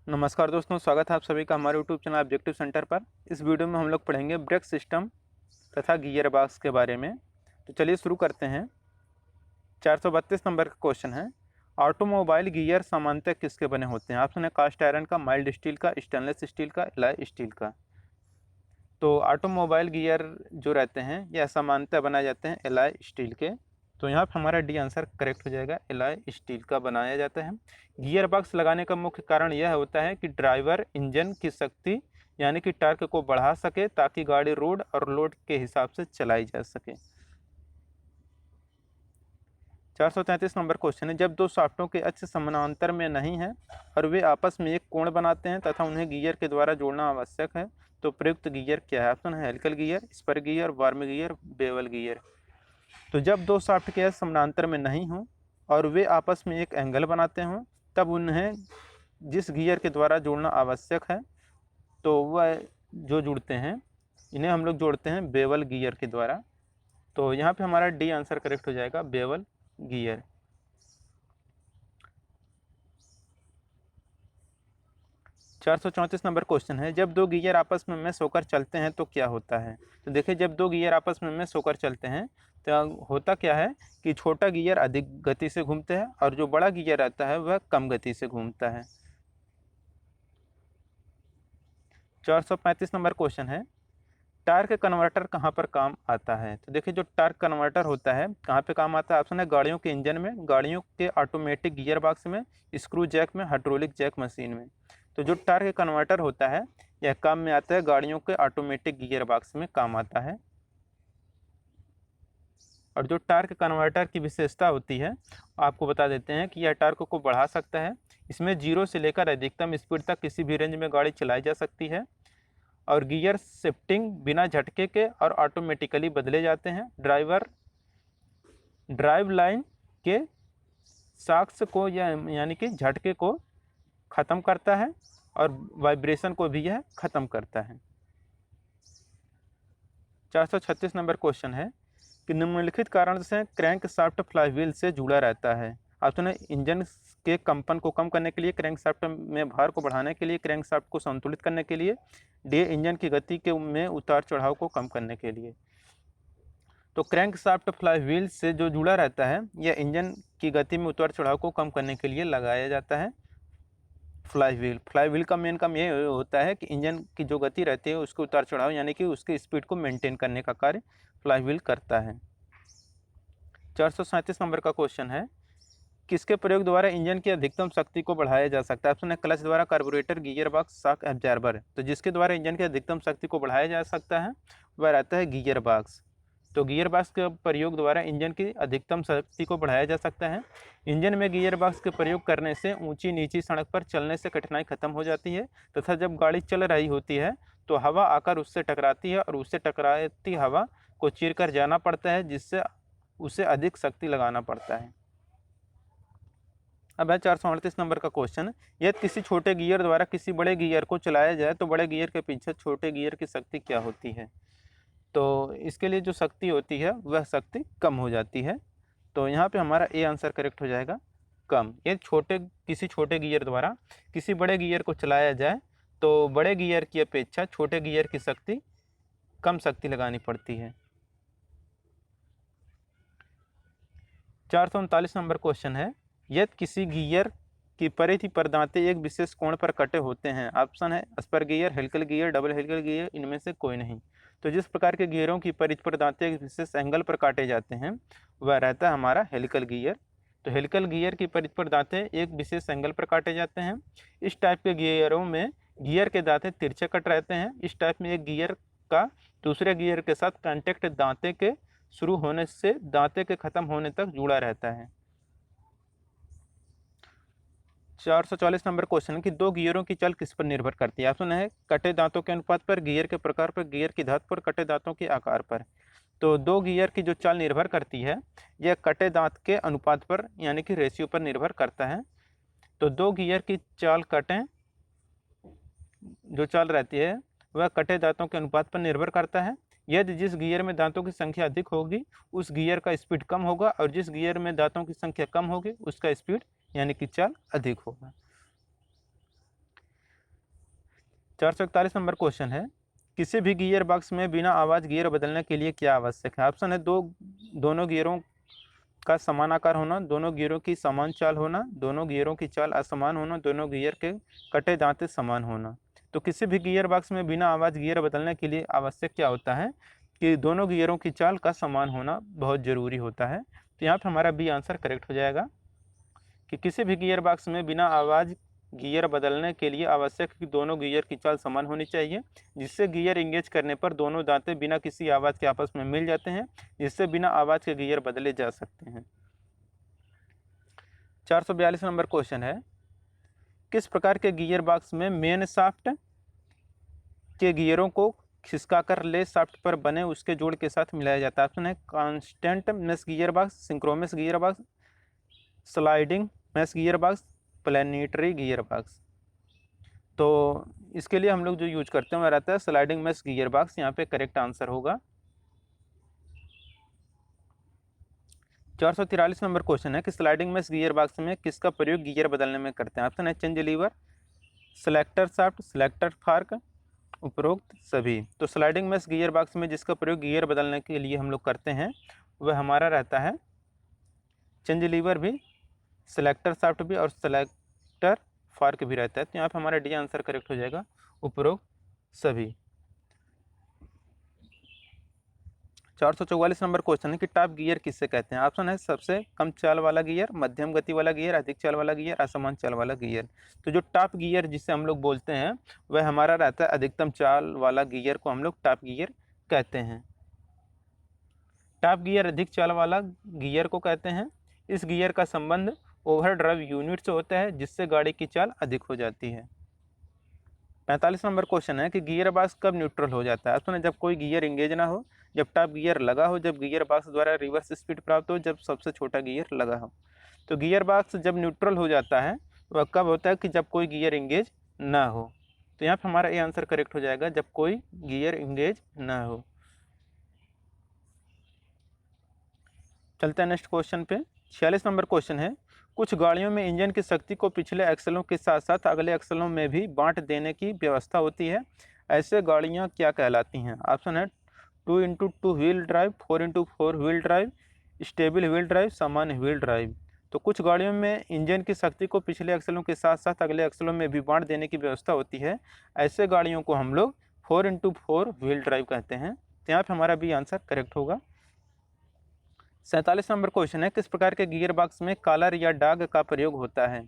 नमस्कार दोस्तों, स्वागत है आप सभी का हमारे यूट्यूब चैनल ऑब्जेक्टिव सेंटर पर। इस वीडियो में हम लोग पढ़ेंगे ब्रेक सिस्टम तथा गियर बॉक्स के बारे में। तो चलिए शुरू करते हैं। 432 नंबर का क्वेश्चन है, ऑटोमोबाइल गियर सामान्यतः किसके बने होते हैं? ऑप्शन है कास्ट आयरन का, माइल्ड स्टील का, स्टेनलेस स्टील का, एलॉय स्टील का। तो ऑटोमोबाइल गियर जो रहते हैं यह सामान्यतः बनाए जाते हैं एलॉय स्टील के। तो यहाँ पर हमारा डी आंसर करेक्ट हो जाएगा, एलॉय स्टील का बनाया जाता है। गियर बॉक्स लगाने का मुख्य कारण यह होता है कि ड्राइवर इंजन की शक्ति यानी कि टॉर्क को बढ़ा सके ताकि गाड़ी रोड और लोड के हिसाब से चलाई जा सके। 433 नंबर क्वेश्चन है, जब दो शाफ्टों के अक्ष समानांतर में नहीं है और वे आपस में एक कोण बनाते हैं तथा उन्हें गियर के द्वारा जोड़ना आवश्यक है तो प्रयुक्त गियर क्या है? ऑप्शन है helical gear, spur gear, worm gear, bevel gear. तो जब दो शाफ्ट के अक्ष समानांतर में नहीं हों और वे आपस में एक एंगल बनाते हों तब उन्हें जिस गियर के द्वारा जोड़ना आवश्यक है तो वह जो जुड़ते हैं इन्हें हम लोग जोड़ते हैं बेवल गियर के द्वारा। तो यहाँ पे हमारा डी आंसर करेक्ट हो जाएगा, बेवल गियर। 434 नंबर क्वेश्चन है, जब दो गियर आपस में मैश होकर चलते हैं तो क्या होता है? तो देखिए, जब दो गियर आपस में मैश होकर चलते हैं तो होता क्या है कि छोटा गियर अधिक गति से घूमते हैं और जो बड़ा गियर रहता है वह कम गति से घूमता है। 435 नंबर क्वेश्चन है, टार्क कन्वर्टर कहाँ पर काम आता है? तो देखिए, जो टार्क कन्वर्टर होता है कहाँ पे काम आता है? ऑप्शन है गाड़ियों के इंजन में, गाड़ियों के ऑटोमेटिक गियर बॉक्स में, स्क्रू जैक में, हाइड्रोलिक जैक मशीन में। तो जो टार्क कन्वर्टर होता है यह काम में आता है गाड़ियों के ऑटोमेटिक गियर बॉक्स में काम आता है। और जो टार्क कन्वर्टर की विशेषता होती है आपको बता देते हैं कि यह टार्क को बढ़ा सकता है। इसमें 0 से लेकर अधिकतम स्पीड तक किसी भी रेंज में गाड़ी चलाई जा सकती है और गियर शिफ्टिंग बिना झटके के और ऑटोमेटिकली बदले जाते हैं। ड्राइव लाइन के शॉक्स को यानी कि झटके को ख़त्म करता है और वाइब्रेशन को भी यह ख़त्म करता है। 436 नंबर क्वेश्चन है कि निम्नलिखित कारण से क्रैंक शाफ्ट फ्लाईव्हील से जुड़ा रहता है। ऑप्शन है इंजन के कंपन को कम करने के लिए, क्रैंक शाफ्ट में भार को बढ़ाने के लिए, क्रैंक शाफ्ट को संतुलित करने के लिए, डी इंजन की गति के में उतार चढ़ाव को कम करने के लिए। तो क्रैंक शाफ्ट फ्लाईव्हील से जो जुड़ा रहता है यह इंजन की गति में उतार चढ़ाव को कम करने के लिए लगाया जाता है। फ्लाईव्हील का मेन काम ये होता है कि इंजन की जो गति रहती है उसको उतार चढ़ाव यानी कि उसकी स्पीड को मेंटेन करने का कार्य फ्लाईव्हील करता है। 437 नंबर का क्वेश्चन है, किसके प्रयोग द्वारा इंजन की अधिकतम शक्ति को बढ़ाया जा सकता है? ऑप्शन है क्लच द्वारा, carburettor, gear box, shock absorber. तो जिसके द्वारा इंजन की अधिकतम शक्ति को बढ़ाया जा सकता है वह रहता है गियर बॉक्स। तो गियर बॉक्स के प्रयोग द्वारा इंजन की अधिकतम शक्ति को बढ़ाया जा सकता है। इंजन में गियर बॉक्स के प्रयोग करने से ऊंची नीची सड़क पर चलने से कठिनाई खत्म हो जाती है तथा जब गाड़ी चल रही होती है तो हवा आकर उससे टकराती है और उससे टकराती हवा को चीरकर जाना पड़ता है जिससे उसे अधिक शक्ति लगाना पड़ता है। अब है 438 नंबर का क्वेश्चन, यदि किसी छोटे गियर द्वारा किसी बड़े गियर को चलाया जाए तो बड़े गियर के पीछे छोटे गियर की शक्ति क्या होती है? तो इसके लिए जो शक्ति होती है वह शक्ति कम हो जाती है। तो यहाँ पे हमारा ए आंसर करेक्ट हो जाएगा, कम। ये किसी छोटे गियर द्वारा किसी बड़े गियर को चलाया जाए तो बड़े गियर की अपेक्षा छोटे गियर की शक्ति कम शक्ति लगानी पड़ती है। 439 नंबर क्वेश्चन है, यदि किसी गियर की परिधि पर दांते एक विशेष कोण पर कटे होते हैं। ऑप्शन है spur gear, helical gear, double helical gear, इनमें से कोई नहीं। तो जिस प्रकार के गियरों की परिधि पर दांते एक विशेष एंगल पर काटे जाते हैं वह रहता है हमारा हेलिकल गियर। तो हेलिकल गियर की परिधि पर दांते एक विशेष एंगल पर काटे जाते हैं। इस टाइप के गियरों में गियर के दांते तिरछे कट रहते हैं। इस टाइप में एक गियर का दूसरे गियर के साथ कांटेक्ट दांते के शुरू होने से दांते के खत्म होने तक जुड़ा रहता है। 440 नंबर क्वेश्चन कि दो गियरों की चाल किस पर निर्भर करती है? ऑप्शन है कटे दांतों के अनुपात पर, गियर के प्रकार पर, गियर की धातु पर, कटे दांतों के आकार पर। तो दो गियर की जो चाल निर्भर करती है यह कटे दांत के अनुपात पर यानी कि रेशियो पर निर्भर करता है। तो दो गियर की चाल जो चाल रहती है वह कटे दांतों के अनुपात पर निर्भर करता है। यदि जिस गियर में दांतों की संख्या अधिक होगी उस गियर का स्पीड कम होगा और जिस गियर में दांतों की संख्या कम होगी उसका स्पीड यानी कि चाल अधिक होगा। 441 नंबर क्वेश्चन है, किसी भी गियर बॉक्स में बिना आवाज़ गियर बदलने के लिए क्या आवश्यक है? ऑप्शन है दोनों गियरों का समान आकार होना, दोनों गियरों की समान चाल होना, दोनों गियरों की चाल असमान होना, दोनों गियर के कटे दांते समान होना। तो किसी भी गियर बॉक्स में बिना आवाज़ गियर बदलने के लिए आवश्यक क्या होता है कि दोनों गियरों की चाल का समान होना बहुत ज़रूरी होता है। तो यहाँ पर हमारा बी आंसर करेक्ट हो जाएगा कि किसी भी गियर बॉक्स में बिना आवाज़ गियर बदलने के लिए आवश्यक कि दोनों गियर की चाल समान होनी चाहिए, जिससे गियर इंगेज करने पर दोनों दांते बिना किसी आवाज़ के आपस में मिल जाते हैं, जिससे बिना आवाज़ के गियर बदले जा सकते हैं। 442 नंबर क्वेश्चन है, किस प्रकार के गियर बॉक्स में मेन शाफ्ट के गियरों को खिसकाकर ले शाफ्ट पर बने उसके जोड़ के साथ मिलाया जाता है? ऑप्शन है constant mesh gear box, synchronous gear box, sliding mesh gear box, planetary gear box. तो इसके लिए हम लोग जो यूज करते हैं वह रहता है स्लाइडिंग मेश गियर बॉक्स, यहाँ पे करेक्ट आंसर होगा। 443 नंबर क्वेश्चन है कि स्लाइडिंग मेश गियर बॉक्स में किसका प्रयोग गियर बदलने में करते हैं? ऑप्शन है change lever, selector shaft, selector fork, उपरोक्त सभी। तो स्लाइडिंग मेश गियर बॉक्स में जिसका प्रयोग गियर बदलने के लिए हम लोग करते हैं वह हमारा रहता है चेंज लीवर भी, सेलेक्टर शाफ्ट भी और सेलेक्टर फार्क भी रहता है। तो यहाँ पे हमारा डी आंसर करेक्ट हो जाएगा, उपरोक्त सभी। 444 नंबर क्वेश्चन है कि टॉप गियर किससे कहते हैं? ऑप्शन है सबसे कम चाल वाला गियर, मध्यम गति वाला गियर, अधिक चाल वाला गियर, असमान चाल वाला गियर। तो जो टॉप गियर जिसे हम लोग बोलते हैं वह हमारा रहता है अधिकतम चाल वाला गियर को हम लोग टॉप गियर कहते हैं। टॉप गियर अधिक चाल वाला गियर को कहते हैं। इस गियर का संबंध ओवर ड्राइव यूनिट से होता है, जिससे गाड़ी की चाल अधिक हो जाती है। 45 नंबर क्वेश्चन है कि गियर बॉक्स कब न्यूट्रल हो जाता है? ऑप्शन है जब कोई गियर इंगेज ना हो, जब टॉप गियर लगा हो, जब गियर बॉक्स द्वारा रिवर्स स्पीड प्राप्त हो, जब सबसे छोटा गियर लगा हो। तो गियर बॉक्स जब न्यूट्रल हो जाता है वह कब होता है कि जब कोई गियर इंगेज ना हो। तो यहाँ पर हमारा ये आंसर करेक्ट हो जाएगा, जब कोई गियर इंगेज ना हो। चलते हैं नेक्स्ट क्वेश्चन पे। 46 नंबर क्वेश्चन है, कुछ गाड़ियों में इंजन की शक्ति को पिछले एक्सलों के साथ साथ अगले एक्सलों में भी बांट देने की व्यवस्था होती है, ऐसे गाड़ियां क्या कहलाती हैं? ऑप्शन है 2x2 wheel drive, 4x4 wheel drive, stable wheel drive, सामान्य व्हील ड्राइव। तो कुछ गाड़ियों में इंजन की शक्ति को पिछले एक्सलों के साथ साथ अगले एक्सलों में भी बांट देने की व्यवस्था होती है, ऐसे गाड़ियों को हम लोग 4x4 व्हील ड्राइव कहते हैं। तो यहाँ पर हमारा भी आंसर करेक्ट होगा। 47 नंबर क्वेश्चन है, किस प्रकार के गियर बॉक्स में कॉलर या डाग का प्रयोग होता है?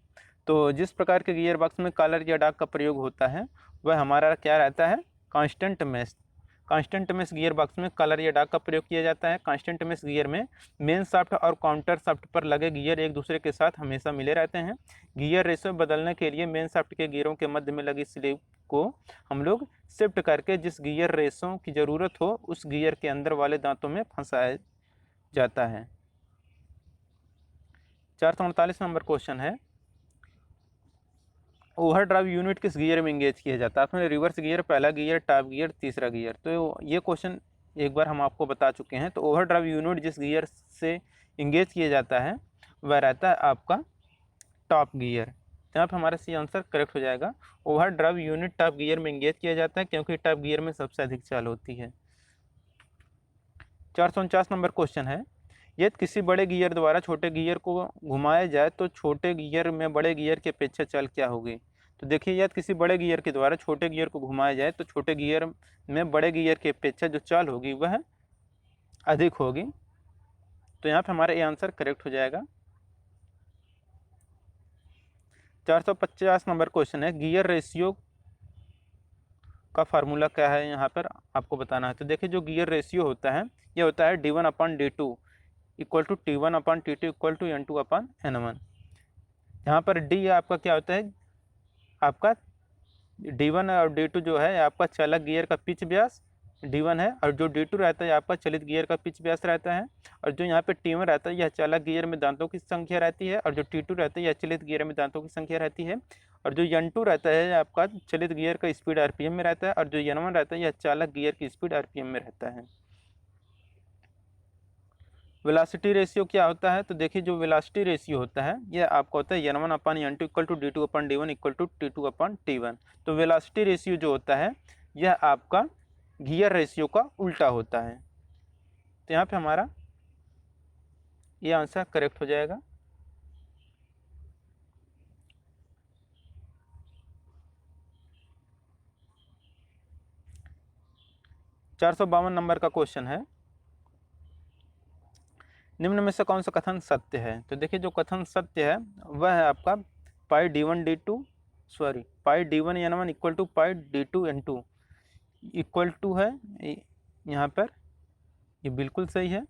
तो जिस प्रकार के गियर बॉक्स में कॉलर या डाग का प्रयोग होता है वह हमारा क्या रहता है? Constant mesh. Constant mesh gear box में कॉलर या डाग का प्रयोग किया जाता है। कांस्टेंट मेश गियर में मेन शाफ्ट और काउंटर शाफ्ट पर लगे गियर एक दूसरे के साथ हमेशा मिले रहते हैं। गियर रेशो बदलने के लिए मेन शाफ्ट के गियरों के मध्य में लगी स्लीव को हम लोग शिफ्ट करके जिस गियर रेशों की ज़रूरत हो उस गियर के अंदर वाले दांतों में फंसाया जाता है। 449 नंबर क्वेश्चन है, ओवर ड्राइव यूनिट किस गियर में इंगेज किया जाता है? आपने रिवर्स गियर, पहला गियर, टॉप गियर, तीसरा गियर। तो ये क्वेश्चन एक बार हम आपको बता चुके हैं। तो ओवर ड्राइव यूनिट जिस गियर से इंगेज किया जाता है वह रहता है आपका टॉप गियर। यहाँ पर हमारा सी आंसर करेक्ट हो जाएगा। Over drive unit top gear में इंगेज किया जाता है क्योंकि टॉप गियर में सबसे अधिक चाल होती है। 449 नंबर क्वेश्चन है, यदि किसी बड़े गियर द्वारा छोटे गियर को घुमाया जाए तो छोटे गियर में बड़े गियर की अपेक्षा चाल क्या होगी? तो देखिए, यदि किसी बड़े गियर के द्वारा छोटे गियर को घुमाया जाए तो छोटे गियर में बड़े गियर की अपेक्षा जो चाल होगी वह अधिक होगी। तो यहाँ पर हमारा ये आंसर करेक्ट हो जाएगा। 450 नंबर क्वेश्चन है, गियर रेशियो का फार्मूला क्या है यहाँ पर आपको बताना है। तो देखिए, जो गियर रेशियो होता है ये होता है d1/d2 equal to T1/T2 equal to N2/N1। यहाँ पर डी आपका क्या होता है? आपका D1 और D2 जो है आपका चालक गियर का पिच व्यास D1 है, और जो D2 रहता है आपका चलित गियर का पिच व्यास रहता है। और जो यहाँ पे T1 रहता है यह चालक गियर में दांतों की संख्या रहती है, और जो T2 रहता है यह चलित गियर में दांतों की संख्या रहती है। और जो N2 रहता है आपका चलित गियर का स्पीड RPM में रहता है, और जो N1 रहता है यह चालक गियर की स्पीड RPM में रहता है। वेलोसिटी रेशियो क्या होता है? तो देखिए जो वेलोसिटी रेशियो होता है यह आपका होता है n1/n2 equal to d2/d1 equal to t2/t1। तो वेलोसिटी रेशियो जो होता है यह आपका गियर रेशियो का उल्टा होता है। तो यहाँ पे हमारा ये आंसर करेक्ट हो जाएगा। चार सौ बावन नंबर का क्वेश्चन है, निम्न में से कौन सा कथन सत्य है? तो देखिए जो कथन सत्य है वह है आपका pi d1 n1 equal to pi d2 n2 equal to है यहाँ पर, ये बिल्कुल सही है।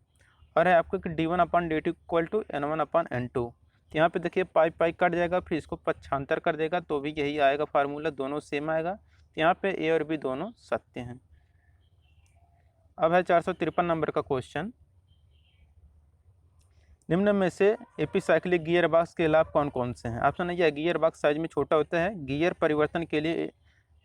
और है आपका कि d1/d2 इक्वल टू n1/n2। यहाँ पे देखिए पाई पाई कट जाएगा, फिर इसको पक्षांतर कर देगा तो भी यही आएगा फार्मूला, दोनों सेम आएगा। तो यहाँ पे ए और बी दोनों सत्य हैं। अब है 453 नंबर का क्वेश्चन, निम्न में से एपिसाइक्लिक गियर बॉक्स के लाभ कौन कौन से हैं? ऑप्शन है यह गियर बॉक्स साइज में छोटा होता है, गियर परिवर्तन के लिए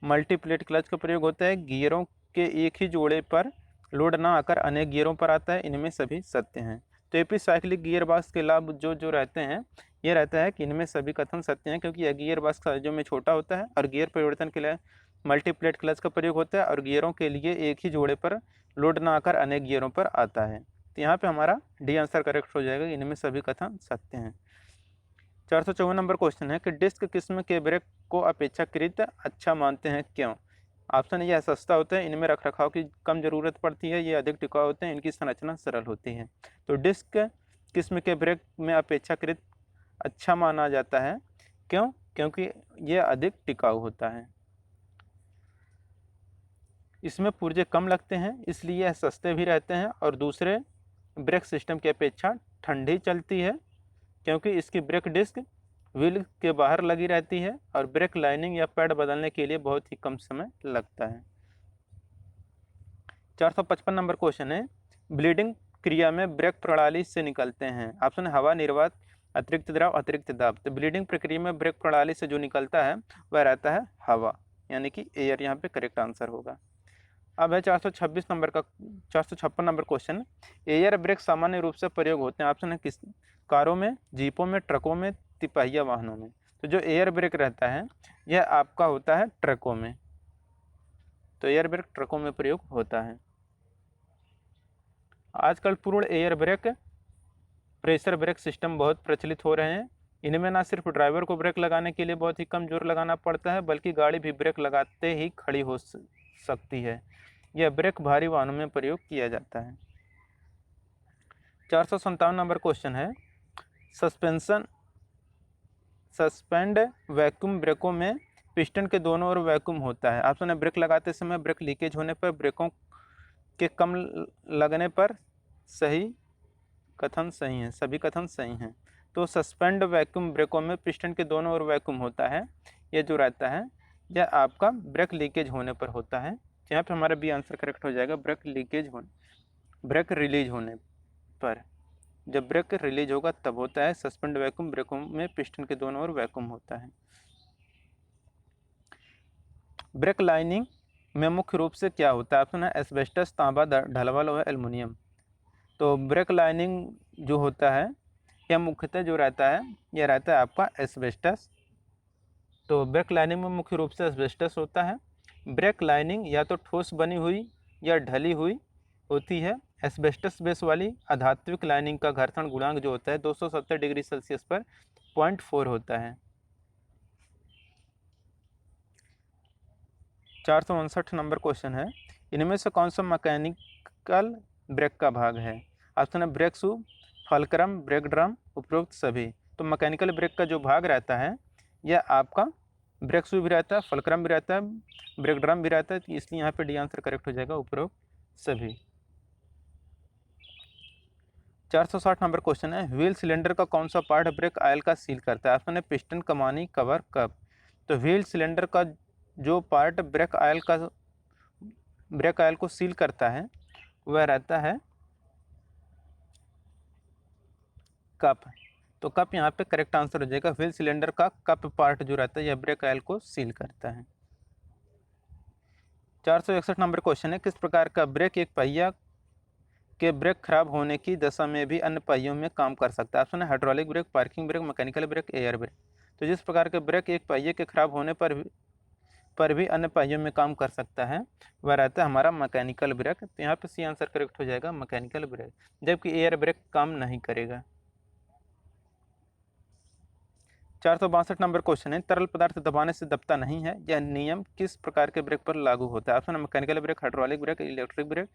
मल्टीप्लेट क्लच का प्रयोग होता है, गियरों के एक ही जोड़े पर लोड ना आकर अनेक गियरों पर आता है, इनमें सभी सत्य हैं। तो एपिसाइक्लिक गियर बॉक्स के लाभ जो जो रहते हैं ये रहता है कि इनमें सभी कथन सत्य हैं, क्योंकि यह गियर बॉक्स साइजों में छोटा होता है और गियर परिवर्तन के लिए मल्टीप्लेट क्लच का प्रयोग होता है और गियरों के लिए एक ही जोड़े पर लोड ना आकर अनेक गियरों पर आता है। तो यहाँ पे हमारा डी आंसर करेक्ट हो जाएगा, इनमें सभी कथन सत्य हैं। 454 नंबर क्वेश्चन है कि डिस्क किस्म के ब्रेक को अपेक्षाकृत अच्छा मानते हैं, क्यों? ऑप्शन यह सस्ता होता है, इनमें रखरखाव की कम जरूरत पड़ती है, ये अधिक टिकाऊ होते हैं, इनकी संरचना सरल होती है। तो डिस्क किस्म के ब्रेक में अपेक्षाकृत अच्छा माना जाता है, क्यों? क्योंकि ये अधिक टिकाऊ होता है, इसमें पुर्जे कम लगते हैं, इसलिए यह सस्ते भी रहते हैं और दूसरे ब्रेक सिस्टम की अपेक्षा ठंडी चलती है, क्योंकि इसकी ब्रेक डिस्क व्हील के बाहर लगी रहती है और ब्रेक लाइनिंग या पैड बदलने के लिए बहुत ही कम समय लगता है। 455 नंबर क्वेश्चन है, ब्लीडिंग क्रिया में ब्रेक प्रणाली से निकलते हैं। ऑप्शन हवा, निर्वात, अतिरिक्त द्रव, अतिरिक्त दाब। तो ब्लीडिंग प्रक्रिया में ब्रेक प्रणाली से जो निकलता है वह रहता है हवा, यानी कि एयर यहाँ पे करेक्ट आंसर होगा। अब है 456 नंबर का 456 नंबर क्वेश्चन, एयर ब्रेक सामान्य रूप से प्रयोग होते हैं। ऑप्शन है किस? कारों में, जीपों में, ट्रकों में, तिपहिया वाहनों में। तो जो एयर ब्रेक रहता है यह आपका होता है ट्रकों में, तो एयर ब्रेक ट्रकों में प्रयोग होता है। आजकल पूर्ण air brake, pressure brake system बहुत प्रचलित हो रहे हैं। इनमें ना सिर्फ ड्राइवर को ब्रेक लगाने के लिए बहुत ही कम जोर लगाना पड़ता है, बल्कि गाड़ी भी ब्रेक लगाते ही खड़ी हो सकती है। यह ब्रेक भारी वाहनों में प्रयोग किया जाता है। 457 नंबर क्वेश्चन है, सस्पेंड वैक्यूम ब्रेकों में पिस्टन के दोनों ओर वैक्यूम होता है। ऑप्शन है ब्रेक लगाते समय ब्रेक लीकेज होने पर, ब्रेकों के कम लगने पर। सही कथन सही है, सभी कथन सही हैं। तो सस्पेंड वैक्यूम ब्रेकों में पिस्टन के दोनों ओर वैक्यूम होता है, ये जो रहता है यह आपका ब्रेक लीकेज होने पर होता है। यहाँ पे हमारा बी आंसर करेक्ट हो जाएगा, ब्रेक रिलीज होने पर। जब ब्रेक रिलीज होगा तब होता है सस्पेंड वैक्यूम ब्रेकों में पिस्टन के दोनों ओर वैक्यूम होता है। ब्रेक लाइनिंग में मुख्य रूप से क्या होता है? ऑप्शन है एस्बेस्टस, तांबा, ढलवा लोहा, एल्युमिनियम। तो ब्रेक लाइनिंग जो होता है यह मुख्यतः जो रहता है यह रहता है आपका एस्बेस्टस। तो ब्रेक लाइनिंग में मुख्य रूप से एस्बेस्टस होता है। ब्रेक लाइनिंग या तो ठोस बनी हुई या ढली हुई होती है। एस्बेस्टस बेस वाली अधात्विक लाइनिंग का घर्षण गुणांक जो होता है 270 डिग्री सेल्सियस पर 0.4 होता है। 459 नंबर क्वेश्चन है, इनमें से कौन सा मैकेनिकल ब्रेक का भाग है? ऑप्शन है ब्रेक शू, फलक्रम, ब्रेक ड्रम, उपरोक्त सभी। तो मैकेनिकल ब्रेक का जो भाग रहता है यह आपका ब्रेक शू भी रहता है, फलक्रम भी रहता है, ब्रेक ड्रम भी रहता है, तो इसलिए यहाँ पे डी आंसर करेक्ट हो जाएगा, उपरोक्त सभी। 460 नंबर क्वेश्चन है, व्हील सिलेंडर का कौन सा पार्ट ब्रेक ऑयल का सील करता है? ऑप्शन है पिस्टन, कमानी, कवर, कप। तो व्हील सिलेंडर का जो पार्ट ब्रेक ऑयल को सील करता है वह रहता है कप। तो कप यहाँ पे करेक्ट आंसर हो जाएगा, व्हील सिलेंडर का कप पार्ट जो रहता है यह ब्रेक ऑयल को सील करता है। 461 नंबर क्वेश्चन है, किस प्रकार का ब्रेक एक पहिया के ब्रेक खराब होने की दशा में भी अन्य पहियों में काम कर सकता है। ऑप्शन है hydraulic brake, parking brake, mechanical break, air brake. तो जिस प्रकार के ब्रेक एक पहिए के खराब होने पर भी अन्य पहियों में काम कर सकता है वह रहता है हमारा मैकेनिकल ब्रेक। तो यहाँ पे सी आंसर करेक्ट हो जाएगा मैकेनिकल ब्रेक, जबकि एयर ब्रेक काम नहीं करेगा। 462 नंबर क्वेश्चन है, तरल पदार्थ दबाने से दबता नहीं है, यह नियम किस प्रकार के ब्रेक पर लागू होता है? ऑप्शन है mechanical brake, hydraulic brake, electric brake,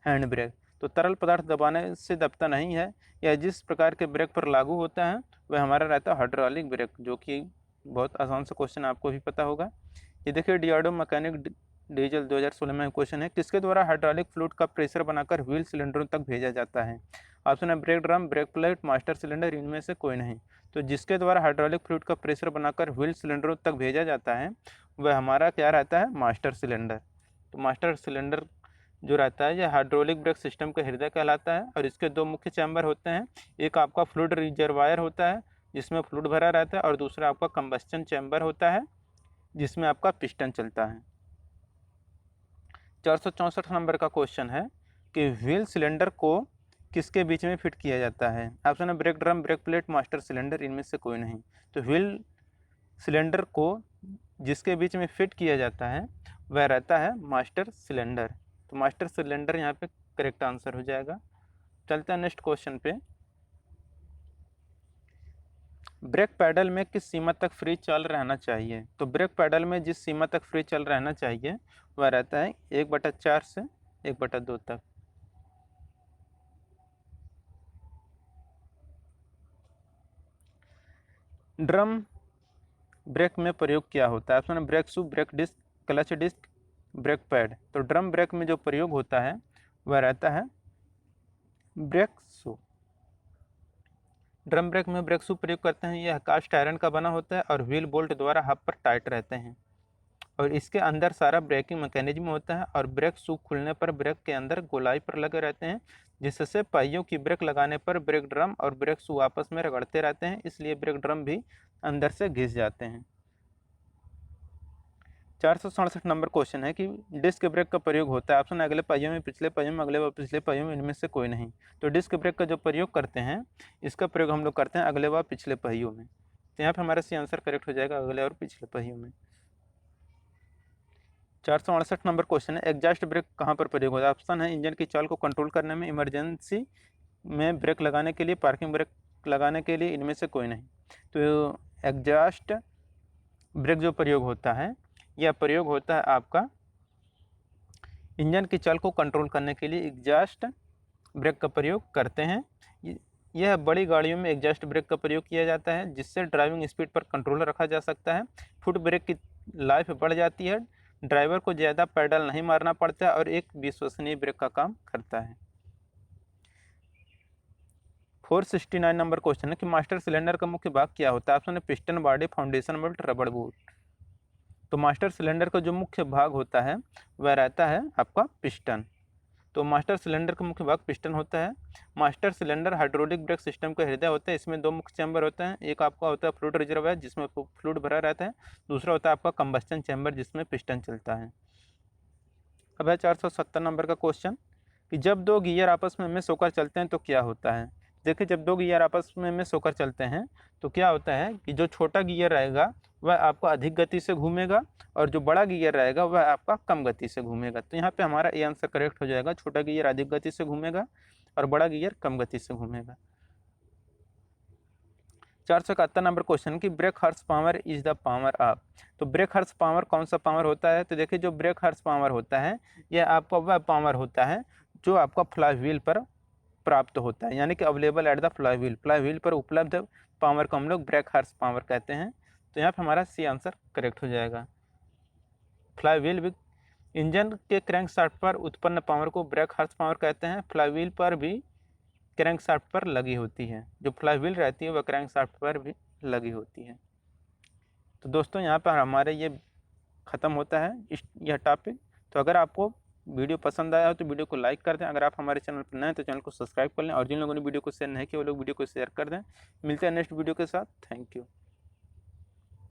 hand brake. तो तरल पदार्थ दबाने से दबता नहीं है, यह जिस प्रकार के ब्रेक पर लागू होता है वह हमारा रहता है हाइड्रोलिक ब्रेक, जो कि बहुत आसान सा क्वेश्चन आपको भी पता होगा। ये देखिए डियाडो मैकेनिक डीजल 2016 में क्वेश्चन है, किसके द्वारा हाइड्रोलिक फ्लूइड का प्रेशर बनाकर व्हील सिलेंडरों तक भेजा जाता है? ऑप्शन है brake drum, brake plate, master cylinder, इनमें से कोई नहीं। तो जिसके द्वारा हाइड्रोलिक फ्लूइड का प्रेशर बनाकर व्हील सिलेंडरों तक भेजा जाता है वह हमारा क्या रहता है? Master cylinder. तो मास्टर सिलेंडर जो रहता है यह हाइड्रोलिक ब्रेक सिस्टम का हृदय कहलाता है और इसके दो मुख्य चैम्बर होते हैं। एक आपका फ्लूइड रिजर्वायर होता है जिसमें फ्लूइड भरा रहता है और दूसरा आपका कंबस्टन चैम्बर होता है जिसमें आपका पिस्टन चलता है। 464 नंबर का क्वेश्चन है कि व्हील सिलेंडर को किसके बीच में फिट किया जाता है? ऑप्शन है brake drum, brake plate, master cylinder, इनमें से कोई नहीं। तो व्हील सिलेंडर को जिसके बीच में फिट किया जाता है वह रहता है मास्टर सिलेंडर। तो मास्टर सिलेंडर यहाँ पे करेक्ट आंसर हो जाएगा। चलते हैं नेक्स्ट क्वेश्चन पे। ब्रेक पैडल में किस सीमा तक फ्री चल रहना चाहिए? तो ब्रेक पैडल में जिस सीमा तक फ्री चल रहना चाहिए वह रहता है 1/4 से 1/2 तक। ड्रम ब्रेक में प्रयोग क्या होता है? ऑप्शन है brake shoe, brake disc, clutch disc, brake pad. तो ड्रम ब्रेक में जो प्रयोग होता है वह रहता है ब्रेक शू। ड्रम ब्रेक में ब्रेक शू प्रयोग करते हैं, यह कास्ट आयरन का बना होता है और व्हील बोल्ट द्वारा हब पर टाइट रहते हैं और इसके अंदर सारा ब्रेकिंग मैकेनिज्म होता है और ब्रेक शू खुलने पर ब्रेक के अंदर गोलाई पर लगे रहते हैं, जिससे पहियों की ब्रेक लगाने पर ब्रेक ड्रम और ब्रेक शू आपस में रगड़ते रहते हैं, इसलिए ब्रेक ड्रम भी अंदर से घिस जाते हैं। 467 नंबर क्वेश्चन है कि डिस्क ब्रेक का प्रयोग होता है। ऑप्शन अगले पहियों में, पिछले पहियों में, अगले व पिछले पहियों में, इनमें से कोई नहीं। तो डिस्क ब्रेक का जो प्रयोग करते हैं इसका प्रयोग हम लोग करते हैं अगले व पिछले पहियों में। तो यहाँ पर हमारा सी आंसर करेक्ट हो जाएगा अगले और पिछले पहियों में। 468 नंबर क्वेश्चन है, एग्जॉस्ट ब्रेक कहाँ पर प्रयोग होता है? ऑप्शन है इंजन की चाल को कंट्रोल करने में, इमरजेंसी में ब्रेक लगाने के लिए, पार्किंग ब्रेक लगाने के लिए, इनमें से कोई नहीं। तो एग्जॉस्ट ब्रेक जो प्रयोग होता है यह प्रयोग होता है आपका इंजन की चाल को कंट्रोल करने के लिए एग्जॉस्ट ब्रेक का प्रयोग करते हैं। यह बड़ी गाड़ियों में एग्जॉस्ट ब्रेक का प्रयोग किया जाता है जिससे ड्राइविंग स्पीड पर कंट्रोल रखा जा सकता है, फुट ब्रेक की लाइफ बढ़ जाती है, ड्राइवर को ज़्यादा पैडल नहीं मारना पड़ता है और एक विश्वसनीय ब्रेक का काम करता है। 469 नंबर क्वेश्चन है कि मास्टर सिलेंडर का मुख्य भाग क्या होता है? ऑप्शन है पिस्टन, बॉडी, फाउंडेशन बेल्ट, रबड़ बूट। तो मास्टर सिलेंडर का जो मुख्य भाग होता है वह रहता है आपका पिस्टन। तो मास्टर सिलेंडर का मुख्य भाग पिस्टन होता है। Master cylinder hydraulic brake system का हृदय होता है, इसमें दो मुख्य चैम्बर होते हैं, एक आपका होता है फ्लूइड रिजर्वायर जिसमें फ्लूइड भरा रहता है, दूसरा होता है आपका कंबस्टन चैम्बर जिसमें पिस्टन चलता है। अब है 470 नंबर का क्वेश्चन कि जब दो गियर आपस में मिस होकर चलते हैं तो क्या होता है? देखिए जब दो गियर आपस में मिस होकर चलते हैं तो क्या होता है कि जो छोटा गियर रहेगा वह आपका अधिक गति से घूमेगा और जो बड़ा गियर रहेगा वह आपका कम गति से घूमेगा। तो यहाँ पे हमारा ये आंसर करेक्ट हो जाएगा, छोटा गियर अधिक गति से घूमेगा और बड़ा गियर कम गति से घूमेगा। 471 नंबर क्वेश्चन की break horse power is the power of. तो ब्रेक हॉर्स पावर कौन सा पावर होता है? तो देखिए जो ब्रेक हॉर्स पावर होता है यह आपका वह पावर होता है जो आपका फ्लाई व्हील पर प्राप्त होता है, यानी कि available at the fly wheel पर उपलब्ध पावर को हम लोग ब्रेक हॉर्स पावर कहते हैं। तो यहाँ पर हमारा सी आंसर करेक्ट हो जाएगा। फ्लाई व्हील इंजन के क्रैंकशाफ्ट पर उत्पन्न पावर को ब्रेक हॉर्स पावर कहते हैं। फ्लाई व्हील पर भी क्रैंकशाफ्ट पर लगी होती है, जो फ्लाई व्हील रहती है वह क्रैंकशाफ्ट पर भी लगी होती है। तो दोस्तों यहाँ पर हमारे ये ख़त्म होता है यह टॉपिक। तो अगर आपको वीडियो पसंद आया हो तो वीडियो को लाइक कर दें, अगर आप हमारे चैनल पर नए हैं तो चैनल को सब्सक्राइब कर लें और जिन लोगों ने वीडियो को शेयर नहीं किया वो लोग वीडियो को शेयर कर दें। मिलते हैं नेक्स्ट वीडियो के साथ। Thank you.